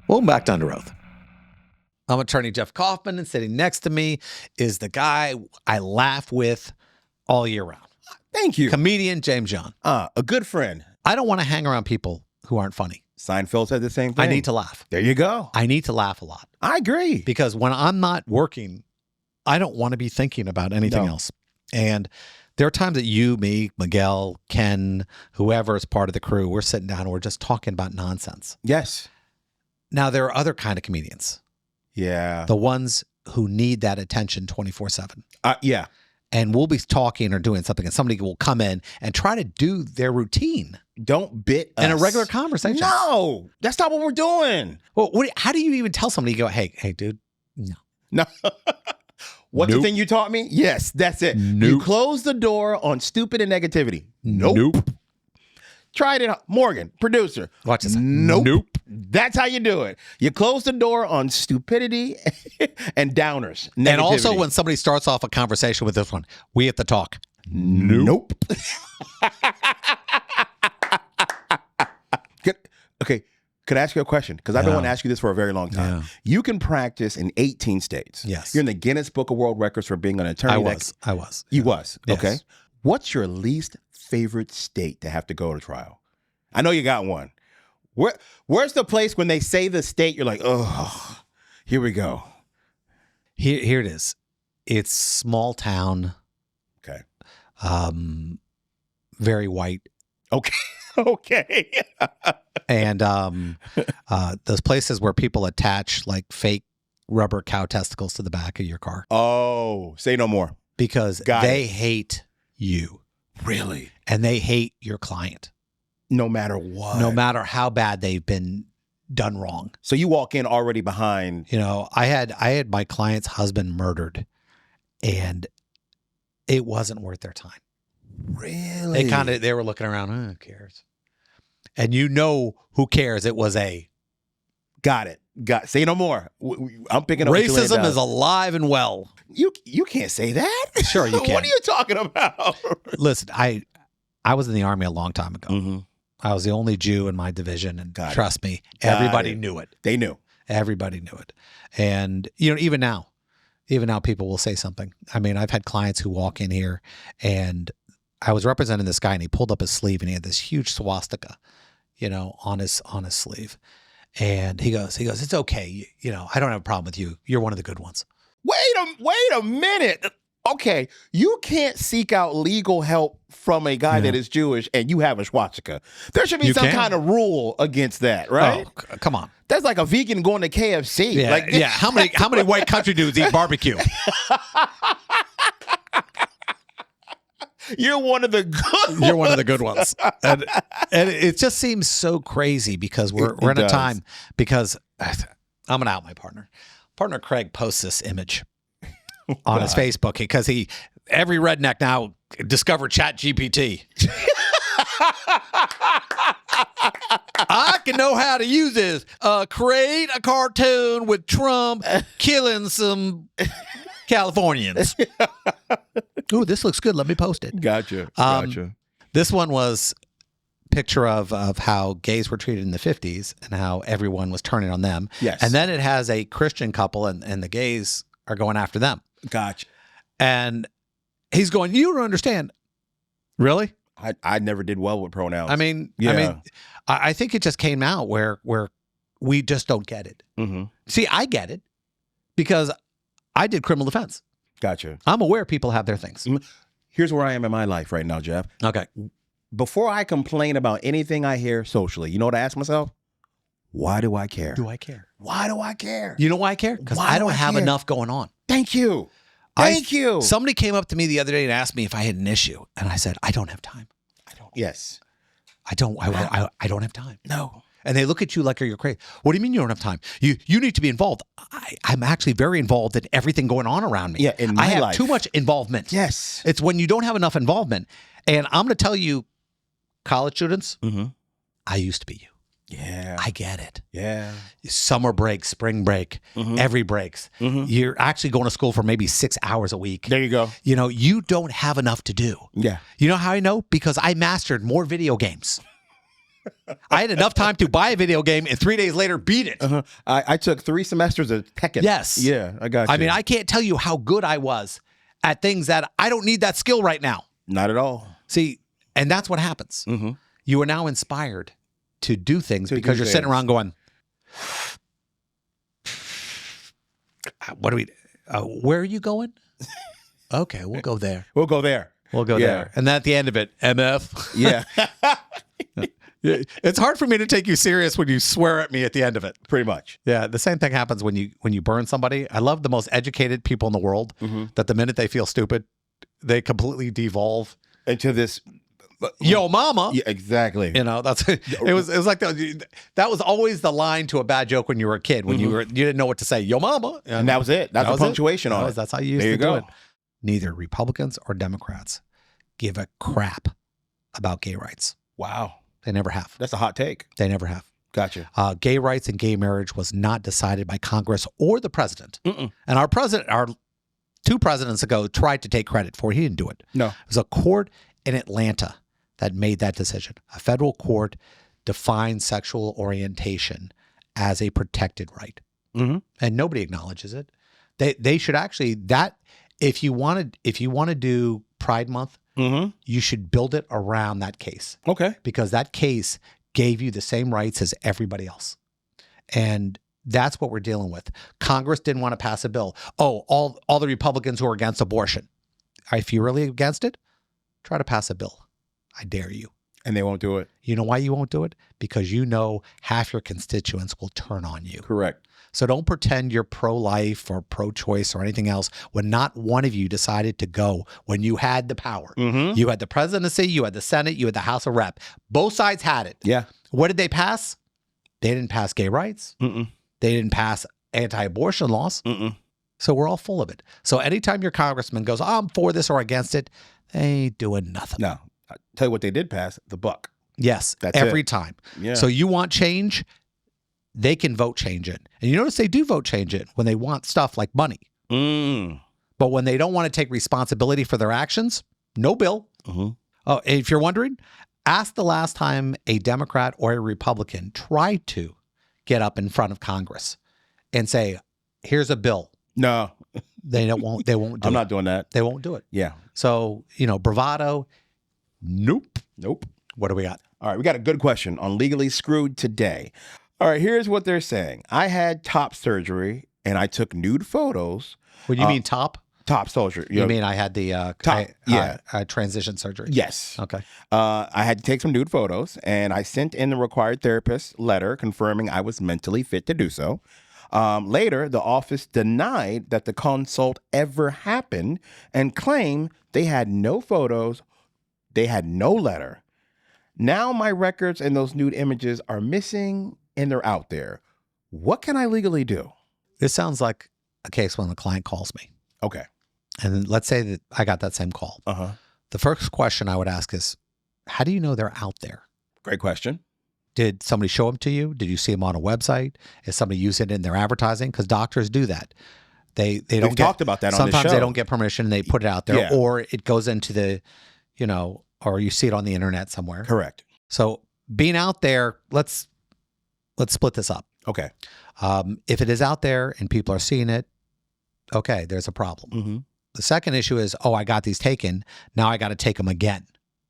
Welcome back to Under Oath. I'm attorney Jeff Kaufman, and sitting next to me is the guy I laugh with all year round. Thank you. Comedian James Young. A good friend. I don't want to hang around people who aren't funny. Seinfeld said the same thing. I need to laugh. There you go. I need to laugh a lot. I agree. Because when I'm not working, I don't want to be thinking about anything else. And there are times that you, me, Miguel, Ken, whoever is part of the crew, we're sitting down and we're just talking about nonsense. Yes. Now, there are other kind of comedians. Yeah. The ones who need that attention 24/7. Yeah. And we'll be talking or doing something, and somebody will come in and try to do their routine. Don't bit us. In a regular conversation. No, that's not what we're doing. Well, how do you even tell somebody, you go, hey, dude, no. No. What's the thing you taught me? Yes, that's it. Nope. You close the door on stupid and negativity. Nope. Tried it. Morgan, producer. Watch this. Nope. That's how you do it. You close the door on stupidity and downers. Negativity. And also when somebody starts off a conversation with this one, we have to talk. Nope. Okay. Could I ask you a question? Because I've been wanting to ask you this for a very long time. Yeah. You can practice in 18 states. Yes. You're in the Guinness Book of World Records for being an attorney. I was. You was. Yes. Okay. What's your least favorite state to have to go to trial? I know you got one. Where's the place when they say the state, you're like, oh, here we go. Here it is. It's small town. Okay. Very white. Okay. Okay. And those places where people attach like fake rubber cow testicles to the back of your car. Oh, say no more. Because they hate you. Really? And they hate your client. No matter what. No matter how bad they've been done wrong. So you walk in already behind. You know, I had my client's husband murdered, and it wasn't worth their time. Really? They were looking around, who cares? And you know who cares? It was Got it. Say no more. I'm picking up. Racism is alive and well. You can't say that. Sure you can. What are you talking about? Listen, I was in the Army a long time ago. Mm-hmm. I was the only Jew in my division, and trust me, everybody knew it. They knew. Everybody knew it. And, you know, even now people will say something. I mean, I've had clients who walk in here, and I was representing this guy, and he pulled up his sleeve, and he had this huge swastika, you know, on his sleeve. And he goes, it's okay. You know, I don't have a problem with you. You're one of the good ones. Wait a minute. Okay, you can't seek out legal help from a guy that is Jewish and you have a swastika. There should be some kind of rule against that, right? Oh, come on. That's like a vegan going to KFC. Yeah, How many white country dudes eat barbecue? You're one of the good ones. You're one of the good ones. And it just seems so crazy because we're in a time, because I'm going to out my partner. Partner Craig posts this image on his Facebook because every redneck now discovered ChatGPT. I can know how to use this. Create a cartoon with Trump killing some Californians. Ooh, this looks good. Let me post it. Gotcha. This one was a picture of how gays were treated in the 50s and how everyone was turning on them. Yes. And then it has a Christian couple and the gays are going after them. Gotcha. And he's going, you don't understand. Really? I never did well with pronouns. I mean, I think it just came out where we just don't get it. Mm-hmm. See, I get it because I did criminal defense. Gotcha. I'm aware people have their things. Here's where I am in my life right now, Jeff. Okay. Before I complain about anything I hear socially, you know what I ask myself? Why do I care? Why do I care? You know why I care? Because I don't have enough going on. Thank you. Thank you. Somebody came up to me the other day and asked me if I had an issue. And I said, I don't have time. Yes. I don't have time. No. And they look at you like you're crazy. What do you mean you don't have time? You need to be involved. I'm actually very involved in everything going on around me. Yeah, in my life. I have too much involvement. Yes. It's when you don't have enough involvement. And I'm going to tell you, college students, I used to be you. Yeah. I get it. Yeah. Summer break, spring break, every breaks. You're actually going to school for maybe 6 hours a week. There you go. You know, you don't have enough to do. Yeah. You know how I know? Because I mastered more video games I had enough time to buy a video game and 3 days later beat it. I took 3 semesters of Tekken. Yes. Yeah, I got you. I mean, I can't tell you how good I was at things that I don't need that skill right now. Not at all. See, and that's what happens. Mm-hmm. You are now inspired to do things To because do you're sitting things. around going, what do we, where are you going? Okay, we'll go there. We'll go there. We'll go there. And then at the end of it, MF. Yeah. It's hard for me to take you serious when you swear at me at the end of it. Pretty much. Yeah, the same thing happens when you burn somebody. I love the most educated people in the world that the minute they feel stupid, they completely devolve Into this. Yo, mama. Yeah, exactly. You know, that's it was like that was always the line to a bad joke when you were a kid, when you didn't know what to say. Yo, mama. And that was it. That's the punctuation on it. That's how you used There to you do go. it. Neither Republicans or Democrats give a crap about gay rights. Wow. They never have. That's a hot take. They never have. Gotcha. Gay rights and gay marriage was not decided by Congress or the president. And our 2 presidents ago tried to take credit for it. He didn't do it. No. It was a court in Atlanta that made that decision. A federal court defined sexual orientation as a protected right. And nobody acknowledges it. They should actually, if you want to do Pride Month, you should build it around that case. Okay. Because that case gave you the same rights as everybody else. And that's what we're dealing with. Congress didn't want to pass a bill. Oh, all the Republicans who are against abortion. If you're really against it, try to pass a bill. I dare you. And they won't do it. You know why you won't do it? Because you know half your constituents will turn on you. Correct. So don't pretend you're pro-life or pro-choice or anything else when not one of you decided to go when you had the power. You had the presidency, you had the Senate, you had the House of Rep. Both sides had it. Yeah. What did they pass? They didn't pass gay rights. They didn't pass anti-abortion laws. So we're all full of it. So anytime your congressman goes, I'm for this or against it, they ain't doing nothing. No. I'll tell you what they did pass, the buck. Yes, That's every it. time. Yeah. So you want change, they can vote change it. And you notice they do vote change it when they want stuff like money. But when they don't want to take responsibility for their actions, no bill. Oh, if you're wondering, ask the last time a Democrat or a Republican tried to get up in front of Congress and say, here's a bill. No. They won't do it. I'm not doing that. They won't do it. Yeah. So, bravado. Nope. What do we got? All right, we got a good question on Legally Screwed today. All right, here's what they're saying. I had top surgery and I took nude photos. What do you mean top? Top surgery. You mean I had the transition surgery? Yes. Okay. I had to take some nude photos and I sent in the required therapist letter confirming I was mentally fit to do so. Later, the office denied that the consult ever happened and claimed they had no photos. They had no letter. Now my records and those nude images are missing and they're out there. What can I legally do? This sounds like a case when the client calls me. Okay. And let's say that I got that same call. The first question I would ask is, how do you know they're out there? Great question. Did somebody show them to you? Did you see them on a website? Is somebody using it in their advertising? Because doctors do that. They don't talked about that on this sometimes show. they don't get permission and they put it out there, Yeah. or it goes into the, or you see it on the internet somewhere. Correct. So being out there, let's split this up. Okay. If it is out there and people are seeing it, okay, there's a problem. The second issue is, I got these taken. Now I got to take them again.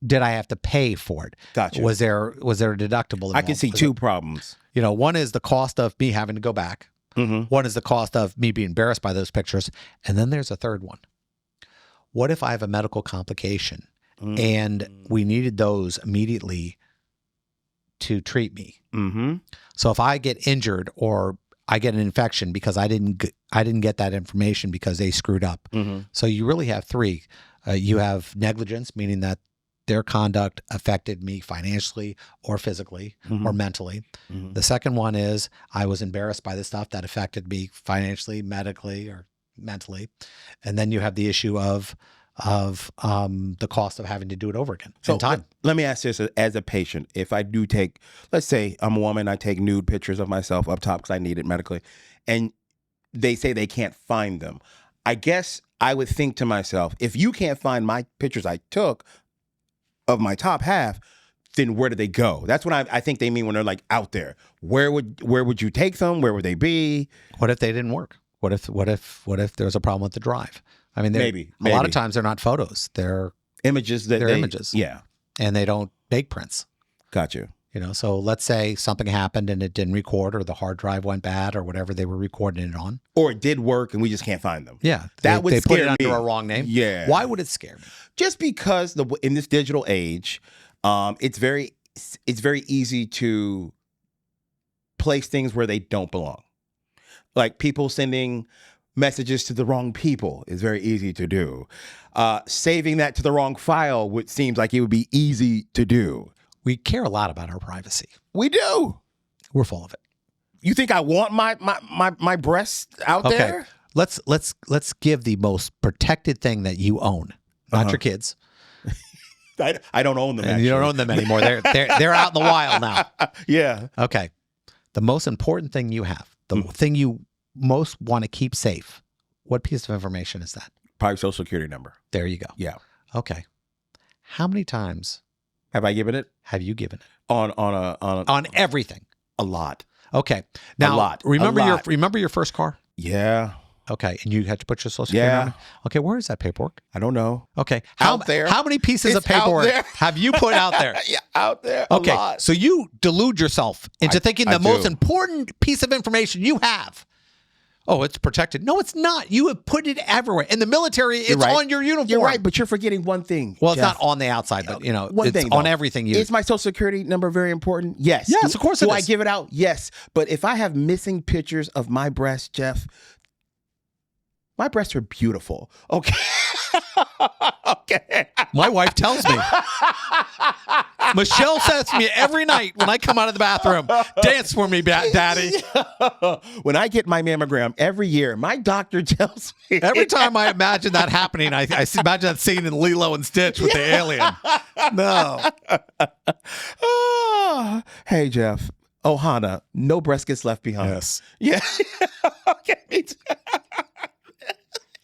Did I have to pay for it? Gotcha. Was there a deductible involved? I can see two problems. One is the cost of me having to go back. One is the cost of me being embarrassed by those pictures. And then there's a third one. What if I have a medical complication and we needed those immediately to treat me? So if I get injured or I get an infection because I didn't get that information because they screwed up. So you really have 3. You have negligence, meaning that their conduct affected me financially or physically or mentally. The second one is I was embarrassed by the stuff that affected me financially, medically, or mentally. And then you have the issue of the cost of having to do it over again in time. Let me ask this as a patient. If I do take, let's say I'm a woman, I take nude pictures of myself up top because I need it medically, and they say they can't find them. I guess I would think to myself, if you can't find my pictures I took of my top half, then where do they go? That's what I think they mean when they're like out there. Where would you take them? Where would they be? What if they didn't work? What if there's a problem with the drive? I mean, Maybe. A lot of times they're not photos. They're images. They're images. Yeah. And they don't make prints. Got you. You know, so let's say something happened and it didn't record, or the hard drive went bad, or whatever they were recording it on. Or it did work and we just can't find them. Yeah. That would they scare put it me. under a wrong name. Yeah. Why would it scare me? Just because in this digital age, it's very easy to place things where they don't belong. Like people sending messages to the wrong people is very easy to do. Saving that to the wrong file seems like it would be easy to do. We care a lot about our privacy. We do. We're full of it. You think I want my breasts out there? Let's give the most protected thing that you own, not your kids. I don't own them. And actually. you don't own them anymore. They're out in the wild now. Yeah. Okay. The most important thing you have, the thing you most want to keep safe. What piece of information is that? Probably social security number. There you go. Yeah. Okay. How many times have I given it? Have you given it on everything? A lot. Okay. Now, a lot. Remember your first car? Yeah. Okay, and you had to put your social security on it? Okay, where is that paperwork? I don't know. Okay. Out there. How many pieces of paperwork have you put out there? Yeah, out there. Okay, a lot. so you delude yourself into thinking the most important piece of information you have. Oh, it's protected. No, it's not. You have put it everywhere. In the military, it's on your uniform. You're right, but you're forgetting one thing. Well, it's Jeff. not on the outside, but one it's thing, on though. everything. Is my social security number very important? Yes. Yes, of course it is. Do I give it out? Yes. But if I have missing pictures of my breasts, Jeff, my breasts are beautiful. Okay. Okay. My wife tells me. Michelle says to me every night when I come out of the bathroom, dance for me, daddy. When I get my mammogram every year, my doctor tells me. Every time I imagine that happening, I imagine that scene in Lilo and Stitch with the alien. No. Oh, hey, Jeff. Ohana, no breast gets left behind. Yes. Yeah. Okay.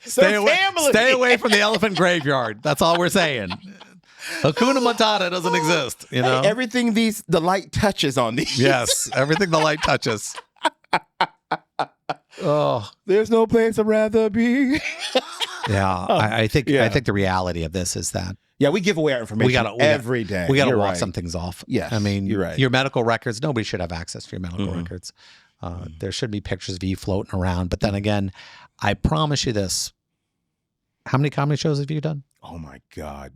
Stay away from the elephant graveyard. That's all we're saying. Hakuna Matata doesn't exist. You know, everything the light touches on these. Yes, everything the light touches. Oh, there's no place I'd rather be. Yeah, I think the reality of this is that we give away our information every day. We got to walk some things off. Yeah, I mean, you're right. Your medical records. Nobody should have access to your medical records. There should be pictures of you floating around. But then again, I promise you this. How many comedy shows have you done? Oh, my God.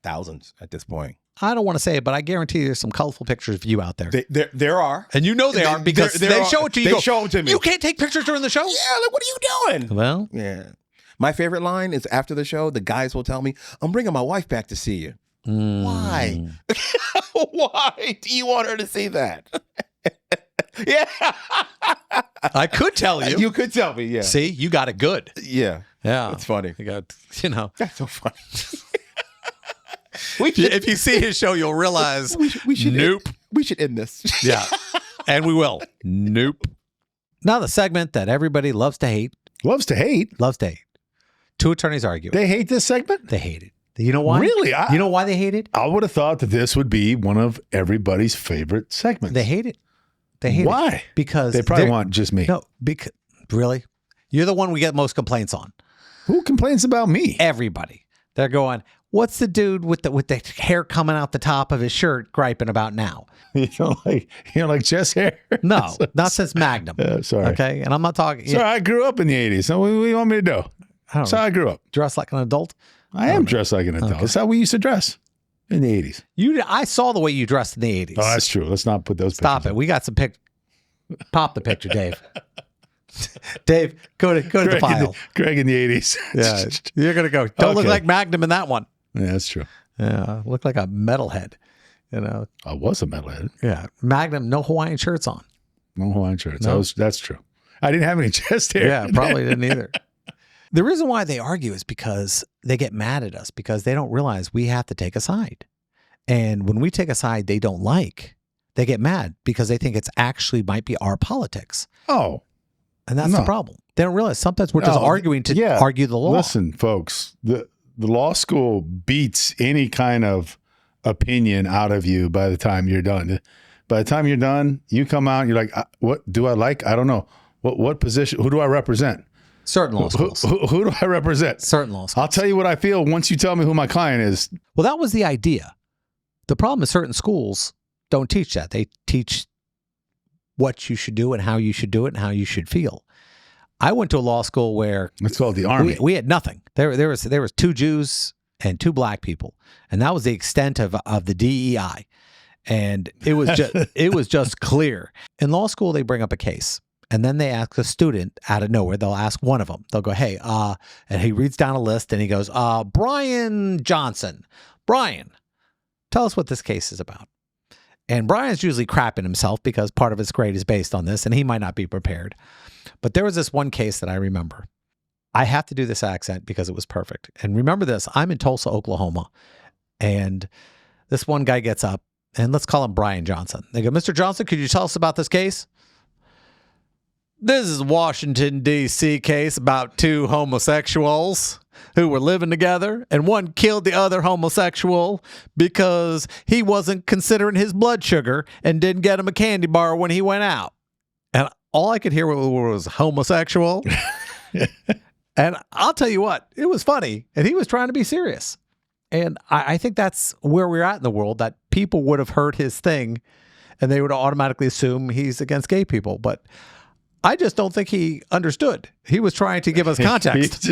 Thousands at this point. I don't want to say it, but I guarantee you there's some colorful pictures of you out there. There are. And you know they are because they show it to you. They show it to me. You can't take pictures during the show? Yeah, like, what are you doing? Well. Yeah. My favorite line is after the show, the guys will tell me, I'm bringing my wife back to see you. Why? Why do you want her to see that? Yeah. I could tell you. You could tell me, yeah. See, you got it good. Yeah. Yeah. It's funny. You got, That's so funny. If you see his show, you'll realize, we should end this. Yeah. And we will. Nope. Now the segment that everybody loves to hate. Loves to hate? Loves to hate. Two attorneys argue. They hate this segment? They hate it. You know why? Really? You know why they hate it? I would have thought that this would be one of everybody's favorite segments. They hate it. They hate it. Why? Because they probably want just me. No, because really? You're the one we get most complaints on. Who complains about me? Everybody. They're going, what's the dude with the hair coming out the top of his shirt griping about now? You don't like chest hair? No, not since Magnum. Sorry. Okay, and I'm not talking. Sorry, I grew up in the 80s. So what do you want me to do? That's how I grew up. Dress like an adult? I am dressed like an adult. Okay. That's how we used to dress in the 80s. I saw the way you dressed in the 80s. Oh, that's true. Let's not put those Stop pictures it. We got some Pop the picture, Dave. Dave, go to the file. Greg in the 80s. Yeah, you're going to go. Don't look like Magnum in that one. Yeah, that's true. Yeah, look like a metalhead. I was a metalhead. Yeah, Magnum, no Hawaiian shirts on. No Hawaiian shirts. No. That's true. I didn't have any chest hair. Yeah, probably didn't either. The reason why they argue is because they get mad at us because they don't realize we have to take a side. And when we take a side they don't like, they get mad because they think it's actually might be our politics. Oh. And that's the problem. They don't realize sometimes we're just arguing to argue the law. Listen, folks, the law school beats any kind of opinion out of you by the time you're done. By the time you're done, you come out and you're like, what do I like? I don't know. What position? Who do I represent? Certain law schools. Who do I represent? Certain law schools. I'll tell you what I feel once you tell me who my client is. Well, that was the idea. The problem is certain schools don't teach that. They teach what you should do and how you should do it and how you should feel. I went to a law school where It's called the Army. we had nothing. There was 2 Jews and 2 black people, and that was the extent of the DEI. And it was just clear. In law school, they bring up a case, and then they ask a student out of nowhere. They'll ask one of them. They'll go, "Hey," and he reads down a list, and he goes, "Brian Johnson. Brian, tell us what this case is about." And Brian's usually crapping himself because part of his grade is based on this, and he might not be prepared. But there was this one case that I remember. I have to do this accent because it was perfect. And remember this, I'm in Tulsa, Oklahoma, and this one guy gets up, and let's call him Brian Johnson. They go, "Mr. Johnson, could you tell us about this case?" "This is a Washington, D.C. case about 2 homosexuals who were living together, and one killed the other homosexual because he wasn't considering his blood sugar and didn't get him a candy bar when he went out." And all I could hear was homosexual. And I'll tell you what, it was funny, and he was trying to be serious. And I think that's where we're at in the world, that people would have heard his thing and they would automatically assume he's against gay people. But I just don't think he understood. He was trying to give us context.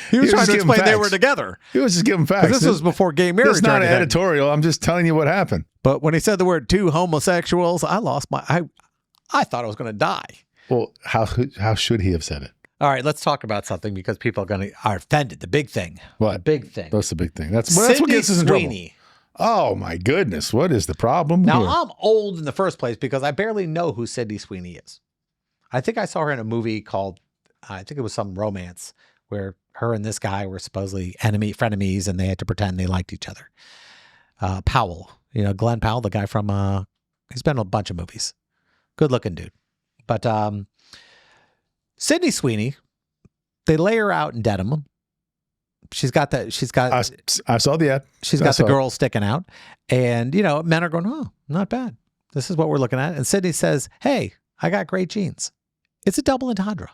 He was trying to explain they were together. He was just giving facts. This was before gay marriage. It's not an editorial. I'm just telling you what happened. But when he said the word 2 homosexuals, I lost my, I thought I was going to die. Well, how should he have said it? All right, let's talk about something because people are offended. The big thing. What? The big thing. That's the big thing. That's what gets us in trouble. Sweeney. Oh, my goodness. What is the problem Now, here? I'm old in the first place because I barely know who Sydney Sweeney is. I think I saw her in a movie called, I think it was some romance where her and this guy were supposedly frenemies, and they had to pretend they liked each other. Powell, Glenn Powell, the guy from, he's been in a bunch of movies. Good looking dude. But Sydney Sweeney, they lay her out in Dedham. I saw the ad. She's got the girl sticking out. And, men are going, "Oh, not bad. This is what we're looking at." And Sydney says, "Hey, I got great genes." It's a double entendre.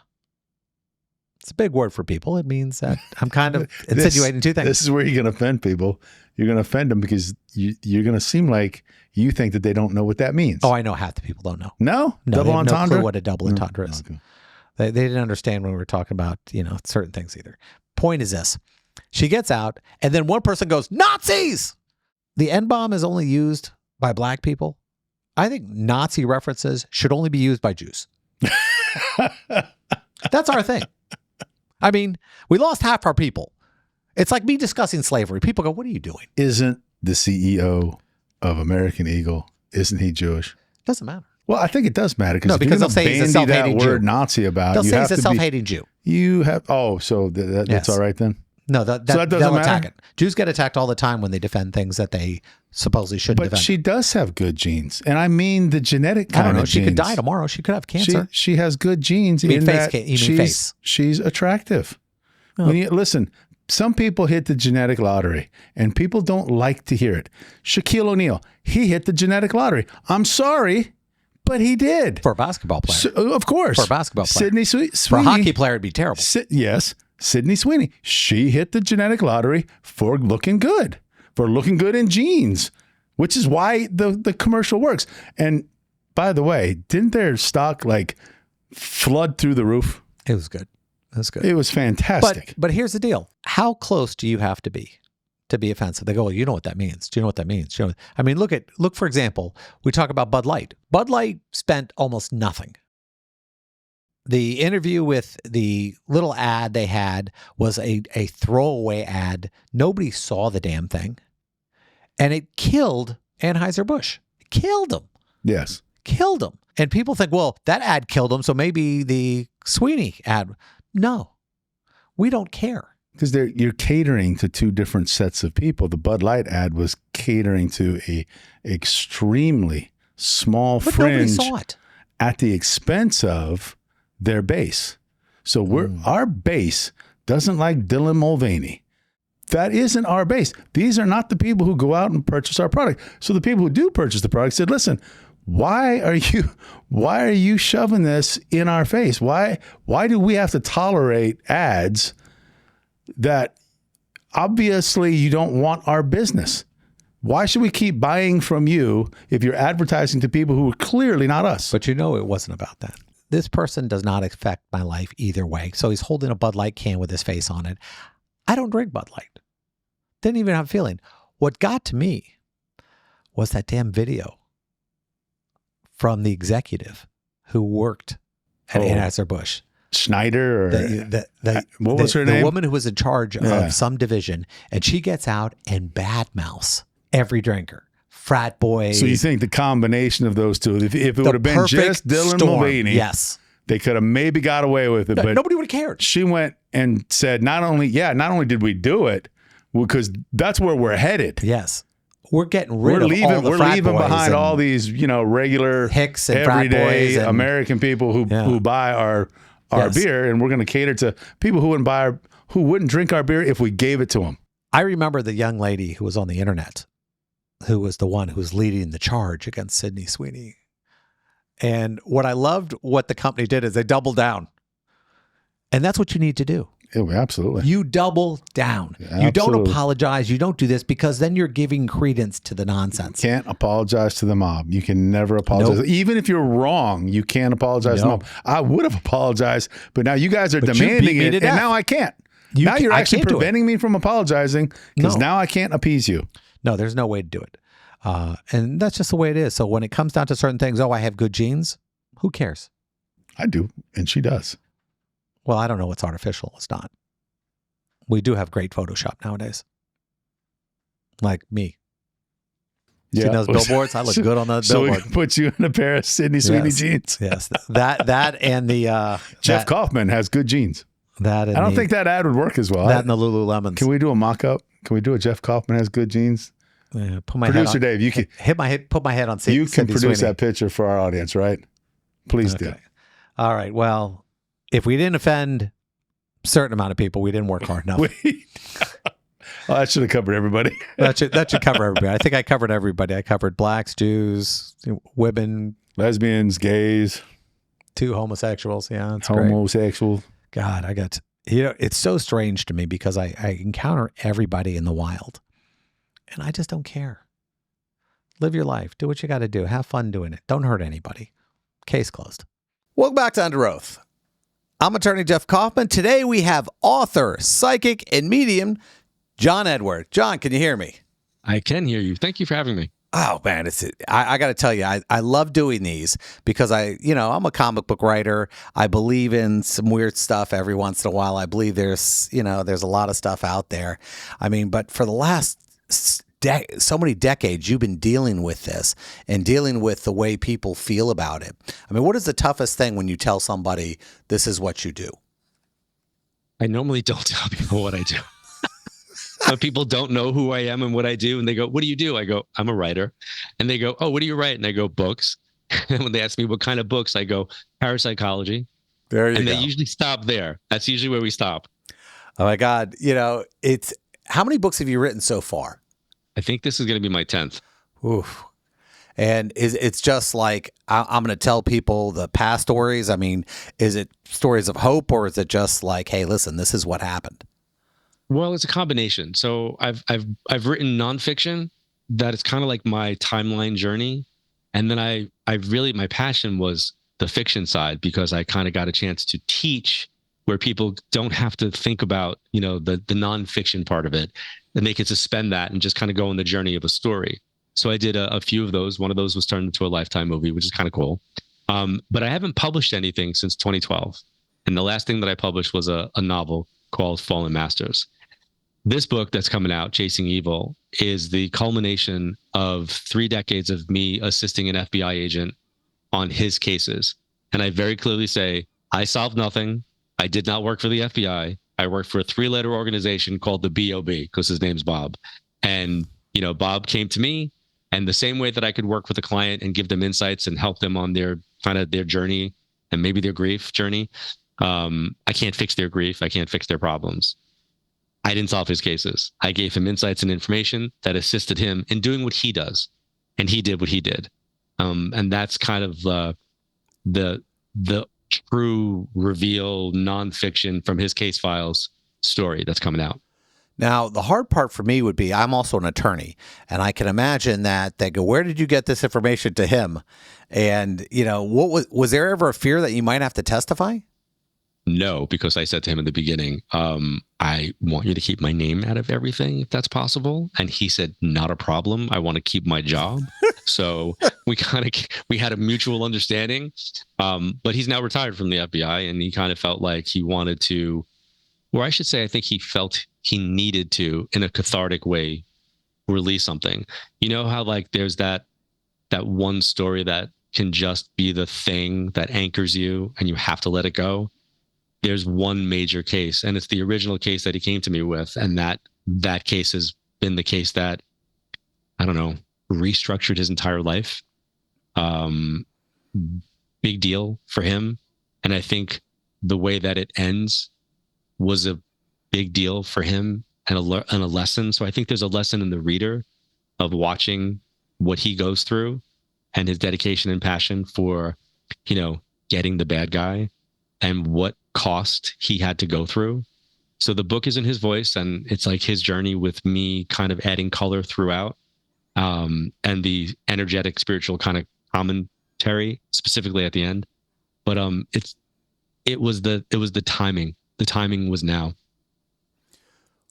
It's a big word for people. It means that I'm kind of insinuating 2 things. This is where you're going to offend people. You're going to offend them because you're going to seem like you think that they don't know what that means. Oh, I know half the people don't know. No? No, Double they have entendre? no clue what a double entendre is. Okay. They didn't understand when we were talking about, certain things either. Point is this. She gets out, and then one person goes, "Nazis!" The N-bomb is only used by black people. I think Nazi references should only be used by Jews. That's our thing. I mean, we lost half our people. It's like me discussing slavery. People go, "What are you doing?" Isn't the CEO of American Eagle, isn't he Jewish? Doesn't matter. Well, I think it does matter No, because they'll say he's a self-hating that Jew. word Nazi about. They'll you say have he's a to be- self-hating Jew. You have so that's Yes. all right then. No, So that doesn't they'll matter? attack it. Jews get attacked all the time when they defend things that they supposedly shouldn't But defend. she does have good genes, and I mean the genetic I kind don't know. of She genes. could die tomorrow. She could have cancer. She has good genes. You mean in face that ca- you mean she's, face. She's attractive. Oh. When you listen, some people hit the genetic lottery, and people don't like to hear it. Shaquille O'Neal, he hit the genetic lottery. I'm sorry, but he did. For a basketball player. So, of course. For a basketball player. Sydney Sweeney. For a hockey player, it'd be terrible. Yes, Sydney Sweeney. She hit the genetic lottery for looking good in genes, which is why the commercial works. And by the way, didn't their stock flood through the roof? It was good. It was good. It was fantastic. But here's the deal. How close do you have to be offensive? They go, "Well, you know what that means. Do you know what that means?" I mean, look, for example, we talk about Bud Light. Bud Light spent almost nothing. The interview with the little ad they had was a throwaway ad. Nobody saw the damn thing. And it killed Anheuser-Busch. It killed them. Yes. Killed them. And people think, well, that ad killed them, so maybe the Sweeney ad. No, we don't care. Because you're catering to 2 different sets of people. The Bud Light ad was catering to a extremely small But fringe nobody saw it. at the expense of their base. So our base doesn't like Dylan Mulvaney. that isn't our base. These are not the people who go out and purchase our product. So the people who do purchase the product said, listen, why are you shoving this in our face? Why do we have to tolerate ads that obviously you don't want our business? Why should we keep buying from you if you're advertising to people who are clearly not us? But it wasn't about that. This person does not affect my life either way. So he's holding a Bud Light can with his face on it. I don't drink Bud Light. Didn't even have a feeling. What got to me was that damn video from the executive who worked at Anheuser-Busch. Schneider or what was her name? The woman who was in charge of some division, and she gets out and badmouths every drinker. Frat boys. So you think the combination of those two, if it would have been just Dylan Mulvaney, yes, they could have maybe got away with it, but nobody would have cared. She went and said, not only did we do it, because that's where we're headed. Yes. We're getting rid of all the frat boys. We're leaving behind all these, regular hicks and everyday frat boys American people who buy our beer, and we're going to cater to people who wouldn't drink our beer if we gave it to them. I remember the young lady who was on the internet, who was the one who was leading the charge against Sydney Sweeney. And what I loved what the company did is they doubled down. And that's what you need to do. Yeah, absolutely. You double down. Yeah, you don't apologize. You don't do this, because then you're giving credence to the nonsense. You can't apologize to the mob. You can never apologize. Nope. Even if you're wrong, you can't apologize to the mob. I would have apologized, but now you guys are demanding it, and now I can't. Now you're actually preventing me from apologizing, because now I can't appease you. No, there's no way to do it. And that's just the way it is. So when it comes down to certain things, I have good genes. Who cares? I do, and she does. Well, I don't know what's artificial. It's not. We do have great Photoshop nowadays. Like me. Yeah. See those billboards? I look good on that billboard. So put you in a pair of Sydney Sweeney jeans. Yes. That and the... Jeff Kaufman has good jeans. I don't think that ad would work as well. That and the Lululemons. Can we do a mock-up? Can we do a Jeff Kaufman has good jeans? Yeah, put my Producer head on, Dave, you can... put my head on Sydney. You can produce that picture for our audience, right? Please do. All right. Well, if we didn't offend a certain amount of people, we didn't work hard enough. That should have covered everybody. that should cover everybody. I think I covered everybody. I covered blacks, Jews, women, lesbians, gays, 2 homosexuals. Yeah, that's homosexual. Great. God, it's so strange to me, because I encounter everybody in the wild, and I just don't care. Live your life. Do what you got to do. Have fun doing it. Don't hurt anybody. Case closed. Welcome back to Under Oath. I'm attorney Jeff Kaufman. Today we have author, psychic, and medium John Edward. John, can you hear me? I can hear you. Thank you for having me. Oh, man, I got to tell you, I love doing these, because I'm a comic book writer. I believe in some weird stuff every once in a while. I believe there's a lot of stuff out there. I mean, but for the last so many decades, you've been dealing with this and dealing with the way people feel about it. I mean, what is the toughest thing when you tell somebody this is what you do? I normally don't tell people what I do. But people don't know who I am and what I do. And they go, what do you do? I go, I'm a writer. And they go, oh, what do you write? And I go, books. And when they ask me what kind of books, I go, parapsychology. There you go. And they usually stop there. That's usually where we stop. Oh, my God. It's how many books have you written so far? I think this is going to be my 10th. Oof. And it's just like, I'm going to tell people the past stories. I mean, is it stories of hope, or is it just like, hey, listen, this is what happened? Well, it's a combination. So I've written nonfiction that is kind of like my timeline journey. And then I really, my passion was the fiction side, because I kind of got a chance to teach where people don't have to think about, the nonfiction part of it, and they can suspend that and just kind of go on the journey of a story. So I did a few of those. One of those was turned into a Lifetime movie, which is kind of cool. But I haven't published anything since 2012. And the last thing that I published was a novel called Fallen Masters. This book that's coming out, Chasing Evil, is the culmination of 3 decades of me assisting an FBI agent on his cases. And I very clearly say, I solved nothing. I did not work for the FBI. I worked for a 3-letter organization called the BOB, because his name's Bob. And, Bob came to me, and the same way that I could work with a client and give them insights and help them on their journey and maybe their grief journey, I can't fix their grief. I can't fix their problems. I didn't solve his cases. I gave him insights and information that assisted him in doing what he does, and he did what he did. And that's kind of the true reveal nonfiction from his case files story that's coming out. Now, the hard part for me would be I'm also an attorney, and I can imagine that they go, "Where did you get this information?" to him, and what was there ever a fear that you might have to testify? No, because I said to him in the beginning, I want you to keep my name out of everything if that's possible. And he said, not a problem. I want to keep my job. So we had a mutual understanding. But he's now retired from the FBI, and he kind of felt like he wanted to, or I should say, I think he felt he needed to, in a cathartic way, release something. You know how like there's that one story that can just be the thing that anchors you and you have to let it go. There's one major case, and it's the original case that he came to me with. And that case has been the case that, I don't know, restructured his entire life. Big deal for him. And I think the way that it ends was a big deal for him and a lesson. So I think there's a lesson in the reader of watching what he goes through and his dedication and passion for, getting the bad guy and what cost he had to go through. So the book is in his voice, and it's like his journey with me kind of adding color throughout, and the energetic spiritual kind of commentary specifically at the end. But it was the timing. The timing was now.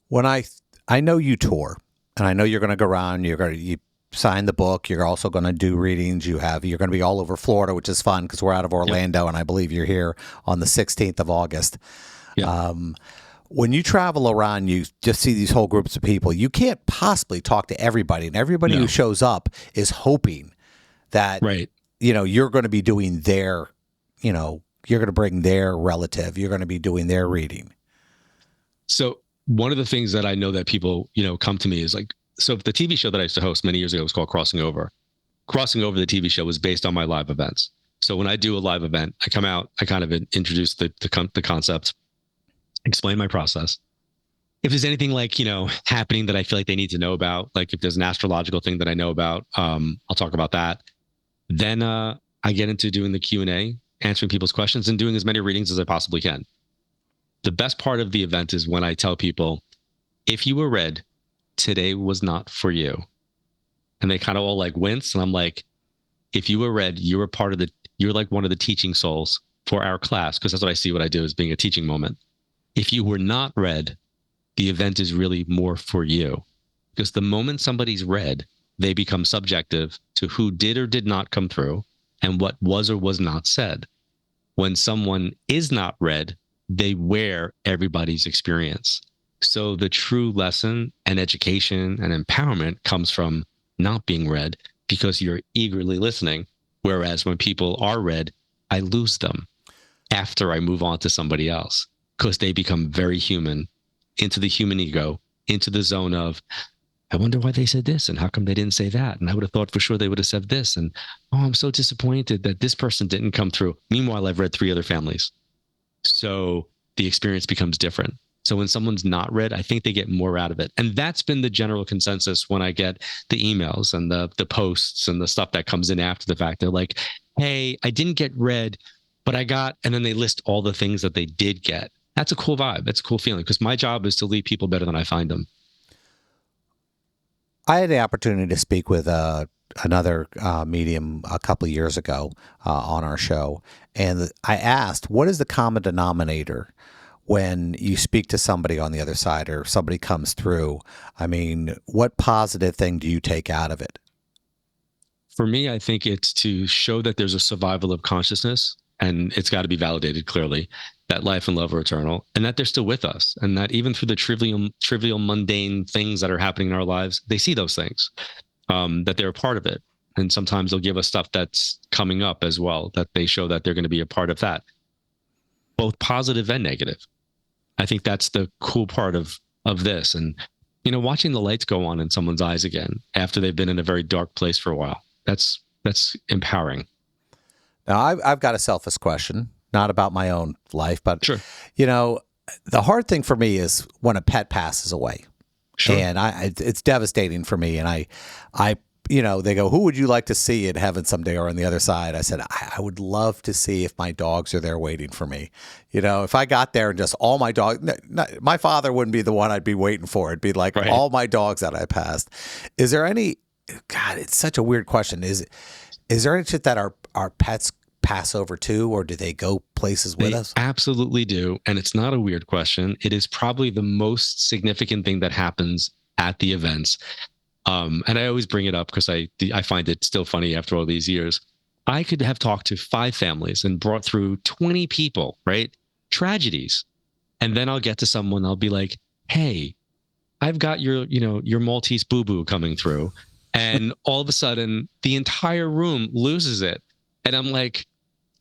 When I know you tour, and I know you're going to go around, you sign the book, you're also going to do readings, you're going to be all over Florida, which is fun because we're out of Orlando. Yep. And I believe you're here on the 16th of August. Yep. When you travel around, you just see these whole groups of people. You can't possibly talk to everybody, and everybody who shows up is hoping that you're going to be doing their, you're going to bring their relative, you're going to be doing their reading. So one of the things that I know that people, come to me is like, so the TV show that I used to host many years ago was called Crossing Over. Crossing Over, the TV show, was based on my live events. So when I do a live event, I come out, I kind of introduce the concept, explain my process. If there's anything like, happening that I feel like they need to know about, like if there's an astrological thing that I know about, I'll talk about that. Then I get into doing the Q&A, answering people's questions, and doing as many readings as I possibly can. The best part of the event is when I tell people, if you were read, today was not for you. And they kind of all like wince. And I'm like, if you were read, you're like one of the teaching souls for our class. Cause that's what I see what I do as being a teaching moment. If you were not read, the event is really more for you, because the moment somebody's read, they become subjective to who did or did not come through and what was or was not said. When someone is not read, they wear everybody's experience. So the true lesson and education and empowerment comes from not being read, because you're eagerly listening. Whereas when people are read, I lose them after I move on to somebody else, because they become very human, into the human ego, into the zone of, I wonder why they said this and how come they didn't say that. And I would have thought for sure they would have said this. And, oh, I'm so disappointed that this person didn't come through. Meanwhile, I've read 3 other families. So the experience becomes different. So when someone's not read, I think they get more out of it. And that's been the general consensus when I get the emails and the posts and the stuff that comes in after the fact. They're like, hey, I didn't get read, but I got, and then they list all the things that they did get. That's a cool vibe. That's a cool feeling, because my job is to lead people better than I find them. I had the opportunity to speak with another medium a couple of years ago on our show. And I asked, what is the common denominator when you speak to somebody on the other side or somebody comes through? I mean, what positive thing do you take out of it? For me, I think it's to show that there's a survival of consciousness, and it's got to be validated clearly, that life and love are eternal, and that they're still with us, and that even through the trivial, mundane things that are happening in our lives, they see those things, that they're a part of it. And sometimes they'll give us stuff that's coming up as well, that they show that they're going to be a part of that, both positive and negative. I think that's the cool part of this. And, watching the lights go on in someone's eyes again after they've been in a very dark place for a while, that's empowering. Now, I've got a selfish question, not about my own life, but, sure. the hard thing for me is when a pet passes away. Sure. And it's devastating for me. And I, they go, who would you like to see in heaven someday or on the other side? I said, I would love to see if my dogs are there waiting for me. If I got there and just all my dogs, my father wouldn't be the one I'd be waiting for. It'd be like Right. all my dogs that I passed. Is there any, God, it's such a weird question. Is there any shit that our pets pass over too, or do they go places with They us? absolutely do. And it's not a weird question. It is probably the most significant thing that happens at the events. And I always bring it up because I find it still funny after all these years. I could have talked to 5 families and brought through 20 people, right? Tragedies. And then I'll get to someone, I'll be like, hey, I've got your Maltese boo-boo coming through. And all of a sudden, the entire room loses it. And I'm like,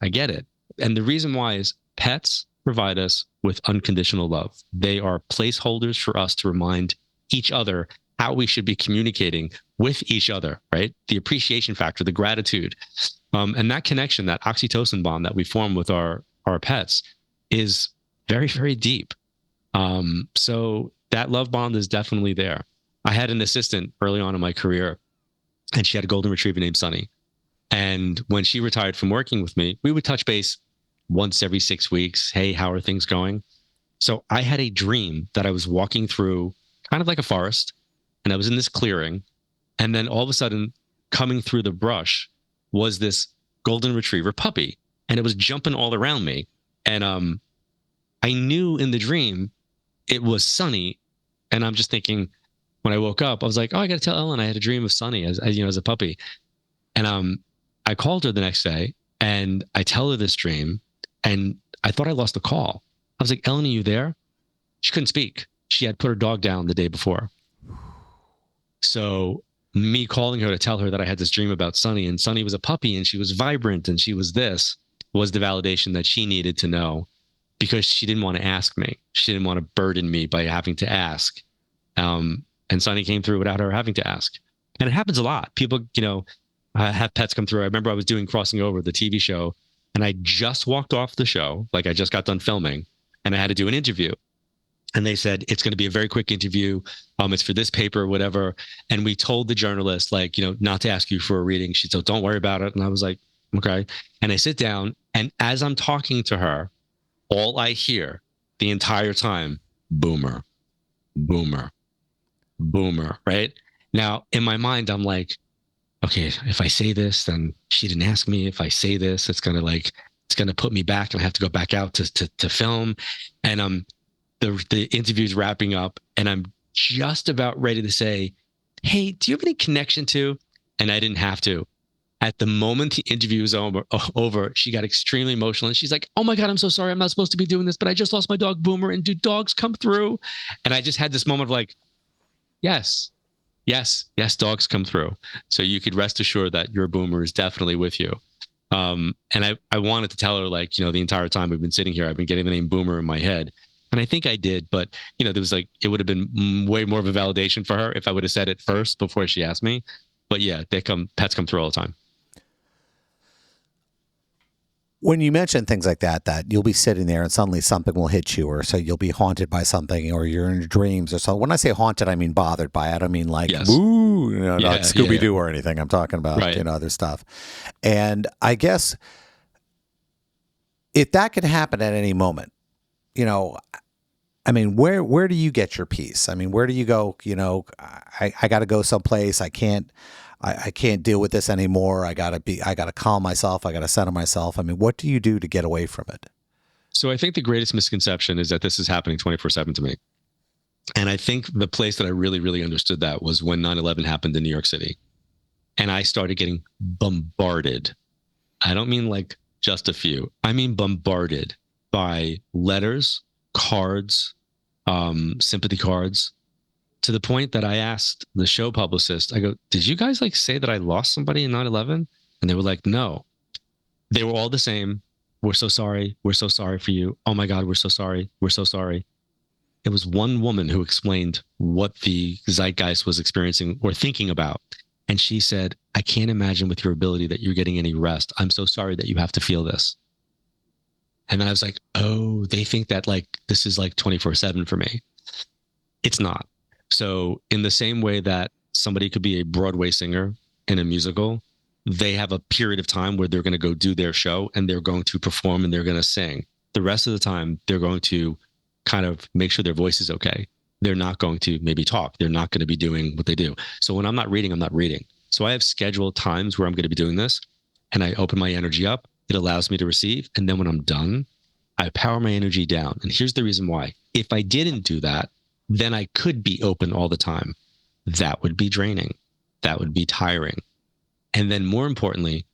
I get it. And the reason why is pets provide us with unconditional love. They are placeholders for us to remind each other how we should be communicating with each other, right? The appreciation factor, the gratitude. And that connection, that oxytocin bond that we form with our pets is very, very deep. So that love bond is definitely there. I had an assistant early on in my career, and she had a golden retriever named Sunny. And when she retired from working with me, we would touch base once every 6 weeks. Hey, how are things going? So I had a dream that I was walking through kind of like a forest, and I was in this clearing. And then all of a sudden, coming through the brush was this golden retriever puppy, and it was jumping all around me. And I knew in the dream it was Sunny. And I'm just thinking, when I woke up, I was like, oh, I got to tell Ellen I had a dream of Sunny as a puppy. And I called her the next day and I tell her this dream, and I thought I lost the call. I was like, Ellen, are you there? She couldn't speak. She had put her dog down the day before. So me calling her to tell her that I had this dream about Sunny, and Sunny was a puppy and she was vibrant and she was this, was the validation that she needed to know, because she didn't want to ask me. She didn't want to burden me by having to ask. And Sunny came through without her having to ask. And it happens a lot. People, have pets come through. I remember I was doing Crossing Over, the TV show, and I just walked off the show, like I just got done filming, and I had to do an interview. And they said, it's going to be a very quick interview. It's for this paper or whatever. And we told the journalist, not to ask you for a reading. She said, don't worry about it. And I was like, okay. And I sit down, and as I'm talking to her, all I hear the entire time, boomer, boomer, boomer, right? Now, in my mind, I'm like, okay, if I say this, then she didn't ask me. If I say this, it's going to put me back, and I have to go back out to film. And the interview's wrapping up, and I'm just about ready to say, hey, do you have any connection to? And I didn't have to. At the moment the interview was over, she got extremely emotional, and she's like, oh my God, I'm so sorry. I'm not supposed to be doing this, but I just lost my dog Boomer, and do dogs come through? And I just had this moment of like, yes, dogs come through. So you could rest assured that your Boomer is definitely with you. And I wanted to tell her, the entire time we've been sitting here, I've been getting the name Boomer in my head. And I think I did, but there was it would have been way more of a validation for her if I would have said it first before she asked me. But yeah, pets come through all the time. When you mention things like that you'll be sitting there and suddenly something will hit you, or so you'll be haunted by something, or you're in your dreams or so. When I say haunted, I mean bothered by it. I don't mean like, Yes. boo, not Scooby-Doo yeah. or anything. I'm talking about, Right. other stuff. And I guess if that can happen at any moment, I mean, where do you get your peace? I mean, where do you go? I got to go someplace. I can't deal with this anymore. I got to calm myself. I got to center myself. I mean, what do you do to get away from it? So I think the greatest misconception is that this is happening 24/7 to me. And I think the place that I really, really understood that was when 9/11 happened in New York City. And I started getting bombarded. I don't mean like just a few. I mean bombarded by letters, cards, sympathy cards, to the point that I asked the show publicist, I go, did you guys say that I lost somebody in 9/11? And they were like, no. They were all the same. We're so sorry. We're so sorry for you. Oh my God, we're so sorry. We're so sorry. It was one woman who explained what the zeitgeist was experiencing or thinking about. And she said, I can't imagine with your ability that you're getting any rest. I'm so sorry that you have to feel this. And then I was like, oh, they think that like this is like 24/7 for me. It's not. So in the same way that somebody could be a Broadway singer in a musical, they have a period of time where they're going to go do their show and they're going to perform and they're going to sing. The rest of the time, they're going to kind of make sure their voice is okay. They're not going to maybe talk. They're not going to be doing what they do. So when I'm not reading, I'm not reading. So I have scheduled times where I'm going to be doing this, and I open my energy up. It allows me to receive. And then when I'm done, I power my energy down. And here's the reason why. If I didn't do that, then I could be open all the time. That would be draining. That would be tiring. And then more importantly,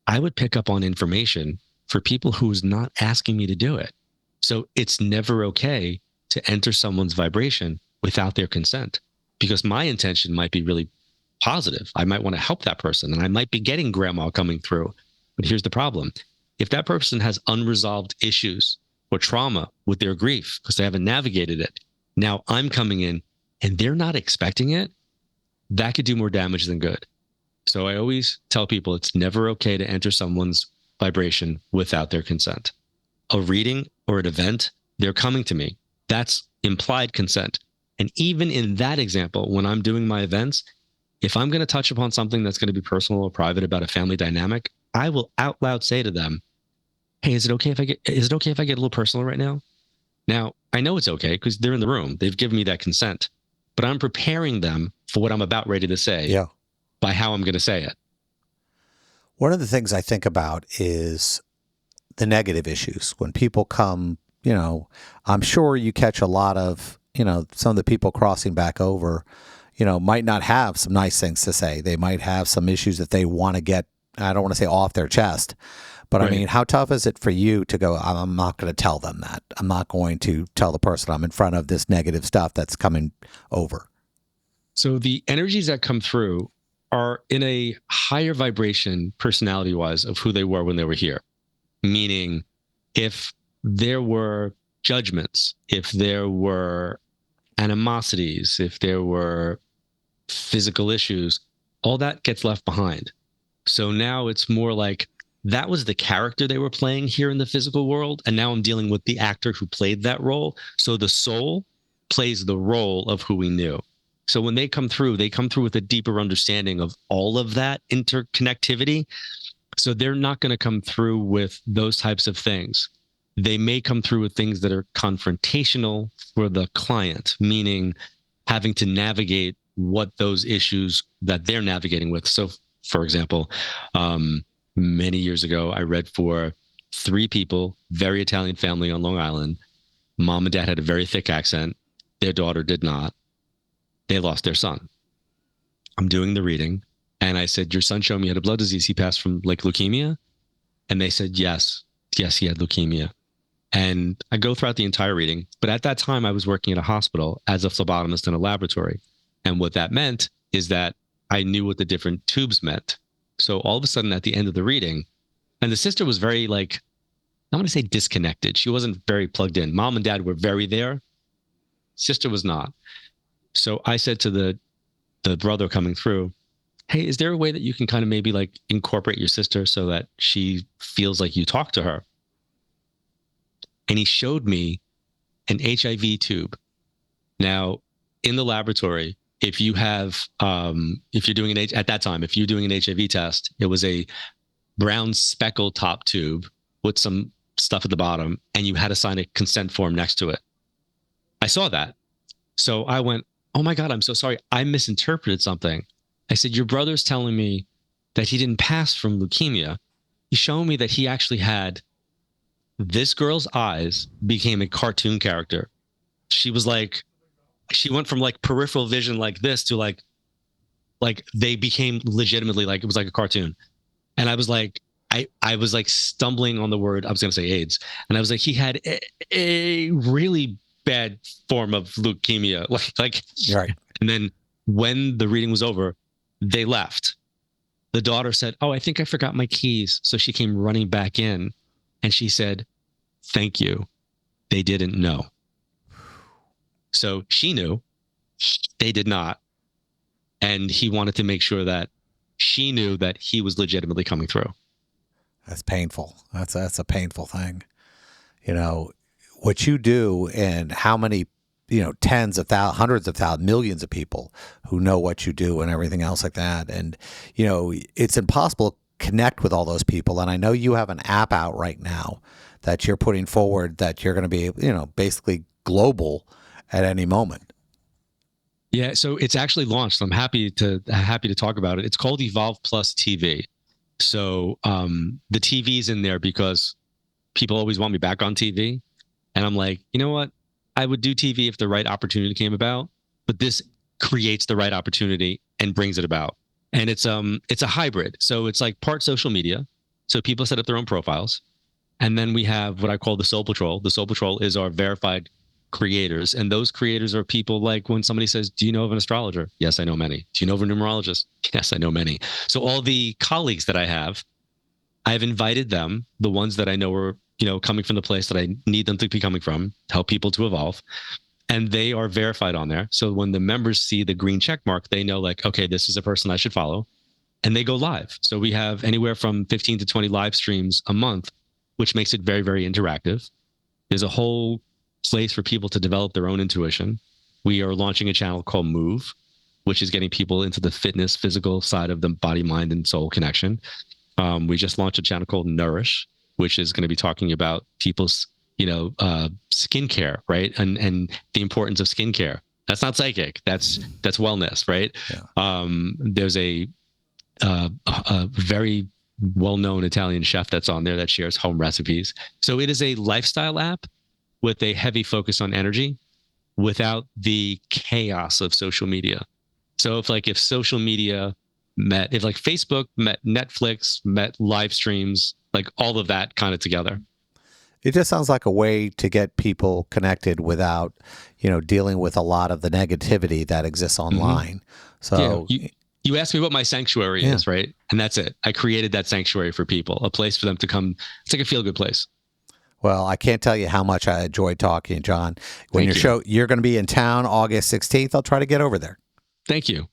I would pick up on information for people who's not asking me to do it. So it's never okay to enter someone's vibration without their consent, because my intention might be really positive. I might want to help that person and I might be getting grandma coming through. But here's the problem. If that person has unresolved issues or trauma with their grief because they haven't navigated it, now I'm coming in and they're not expecting it, that could do more damage than good. So I always tell people it's never okay to enter someone's vibration without their consent. A reading or an event, they're coming to me. That's implied consent. And even in that example, when I'm doing my events, if I'm going to touch upon something that's going to be personal or private about a family dynamic, I will out loud say to them, hey, is it okay if I get a little personal right now? Now, I know it's okay because they're in the room. They've given me that consent, but I'm preparing them for what I'm about ready to say by how I'm going to say it. One of the things I think about is the negative issues. When people come, I'm sure you catch a lot of, some of the people crossing back over, might not have some nice things to say. They might have some issues that they want to get, I don't want to say off their chest, but right. I mean, how tough is it for you to go, I'm not going to tell them that. I'm not going to tell the person I'm in front of this negative stuff that's coming over. So the energies that come through are in a higher vibration personality-wise of who they were when they were here. Meaning, if there were judgments, if there were animosities, if there were physical issues, all that gets left behind. So now it's more like that was the character they were playing here in the physical world. And now I'm dealing with the actor who played that role. So the soul plays the role of who we knew. So when they come through with a deeper understanding of all of that interconnectivity. So they're not going to come through with those types of things. They may come through with things that are confrontational for the client, meaning having to navigate what those issues that they're navigating with. So, for example, many years ago, I read for 3 people, very Italian family on Long Island. Mom and dad had a very thick accent. Their daughter did not. They lost their son. I'm doing the reading. And I said, your son showed me he had a blood disease. He passed from like leukemia. And they said, yes, he had leukemia. And I go throughout the entire reading. But at that time, I was working at a hospital as a phlebotomist in a laboratory. And what that meant is that I knew what the different tubes meant. So all of a sudden at the end of the reading, and the sister was very like, I want to say disconnected. She wasn't very plugged in. Mom and dad were very there. Sister was not. So I said to the brother coming through, hey, is there a way that you can kind of maybe like incorporate your sister so that she feels like you talk to her? And he showed me an HIV tube. Now, in the laboratory, if you have, if you're doing at that time, if you're doing an HIV test, it was a brown speckle top tube with some stuff at the bottom, and you had to sign a consent form next to it. I saw that. So I went, oh my God, I'm so sorry. I misinterpreted something. I said, your brother's telling me that he didn't pass from leukemia. He's showing me that he actually had this girl's eyes became a cartoon character. She was like, she went from like peripheral vision like this to like they became legitimately like, it was like a cartoon. And I was like, I was like stumbling on the word, I was going to say AIDS. And I was like, he had a really bad form of leukemia. Like, right. And then when the reading was over, they left. The daughter said, oh, I think I forgot my keys. So she came running back in and she said, thank you. They didn't know. So she knew, they did not. And he wanted to make sure that she knew that he was legitimately coming through. That's painful. That's a painful thing. You know, what you do and how many, tens of thousands, hundreds of thousands, millions of people who know what you do and everything else like that. And, it's impossible to connect with all those people. And I know you have an app out right now that you're putting forward that you're going to be, basically global at any moment. Yeah, so it's actually launched. I'm happy to talk about it. It's called Evolve Plus TV. So the TV's in there because people always want me back on TV, and I'm like, you know what? I would do TV if the right opportunity came about, but this creates the right opportunity and brings it about. And it's a hybrid. So it's like part social media. So people set up their own profiles, and then we have what I call the Soul Patrol. The Soul Patrol is our verified creators. And those creators are people like when somebody says, do you know of an astrologer? Yes, I know many. Do you know of a numerologist? Yes, I know many. So all the colleagues that I've invited them, the ones that I know are, coming from the place that I need them to be coming from, to help people to evolve. And they are verified on there. So when the members see the green check mark, they know like, okay, this is a person I should follow. And they go live. So we have anywhere from 15 to 20 live streams a month, which makes it very, very interactive. There's a whole place for people to develop their own intuition. We are launching a channel called Move, which is getting people into the fitness, physical side of the body, mind, and soul connection. We just launched a channel called Nourish, which is going to be talking about people's, skincare, right? And the importance of skincare. That's not psychic. That's wellness, right? Yeah. There's a very well-known Italian chef that's on there that shares home recipes. So it is a lifestyle app with a heavy focus on energy without the chaos of social media. So if social media if like Facebook met Netflix, met live streams, like all of that kind of together. It just sounds like a way to get people connected without, dealing with a lot of the negativity that exists online. So you asked me what my sanctuary is, right? And that's it. I created that sanctuary for people, a place for them to come. It's like a feel-good place. Well, I can't tell you how much I enjoyed talking, John. When you're going to be in town August 16th, I'll try to get over there. Thank you.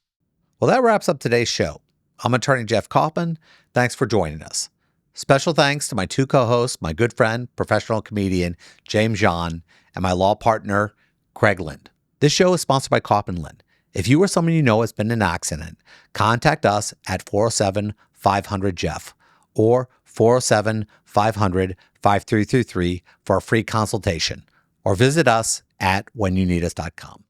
Well, that wraps up today's show. I'm attorney Jeff Kaufman. Thanks for joining us. Special thanks to my two co-hosts, my good friend, professional comedian James John, and my law partner, Craig Lind. This show is sponsored by Kaufman Lind. If you or someone you know has been in an accident, contact us at 407-500-JEFF or 407-500-5333 for a free consultation, or visit us at whenyouneedus.com.